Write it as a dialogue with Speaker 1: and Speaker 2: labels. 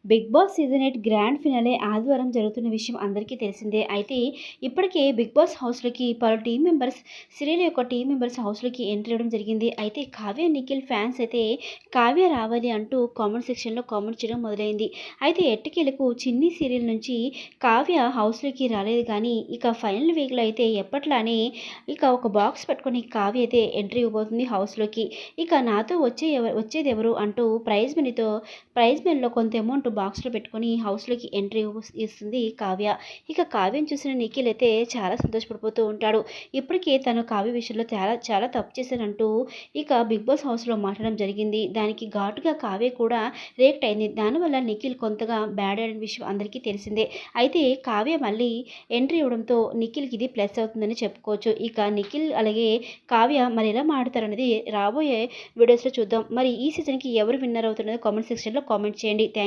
Speaker 1: Big Boss season 8 grand finale ఆదివారం జరుగుతున్న విషయం అందరికీ తెలిసిందే. అయితే ఇప్పటికే బిగ్ బాస్ హౌస్‌లోకి పలు టీమ్ మెంబర్స్ సీరియల్ యొక్క టీమ్ మెంబర్స్ హౌస్‌లోకి ఎంట్రీ ఇవ్వడం జరిగింది. అయితే కావ్య, నిఖిల్ ఫ్యాన్స్ అయితే కావ్య రావాలి అంటూ కామెంట్ సెక్షన్‌లో కామెంట్ చేయడం మొదలైంది. అయితే ఎట్టకేలకు చిన్ని సీరియల్ నుంచి కావ్య హౌస్‌లోకి రాలేదు కానీ ఇక ఫైనల్ వీక్‌లో అయితే ఎప్పట్లానే ఇక ఒక బాక్స్ పెట్టుకొని కావ్య అయితే ఎంట్రీ ఇవ్వబోతుంది హౌస్‌లోకి. ఇక నాతో వచ్చేదెవరు అంటూ ప్రైజ్ మనీలో కొంత అమౌంట్ బాక్స్‌లో పెట్టుకొని హౌస్‌లోకి ఎంట్రీ ఇస్తుంది కావ్య. ఇక కావ్యను చూసిన నిఖిల్ అయితే చాలా సంతోషపడిపోతూ ఉంటాడు. ఇప్పటికే తను కావ్య విషయంలో చాలా చాలా తప్పు చేశానంటూ ఇక బిగ్ బాస్ హౌస్‌లో మాట్లాడడం జరిగింది. దానికి ఘాటుగా కావ్య కూడా రియాక్ట్ అయింది. దానివల్ల నిఖిల్ కొంతగా బ్యాడ్ అయిన విషయం అందరికీ తెలిసిందే. అయితే కావ్య మళ్ళీ ఎంట్రీ ఇవ్వడంతో నిఖిల్‌కి ఇది ప్లస్ అవుతుందని చెప్పుకోవచ్చు. ఇక నిఖిల్ అలాగే కావ్య మరి ఎలా మాట్లాడతారనేది రాబోయే వీడియోస్‌లో చూద్దాం. మరి ఈ సీజన్‌కి ఎవరు విన్నర్ అవుతున్నదో కామెంట్ సెక్షన్‌లో కామెంట్ చేయండి. థాంక్స్.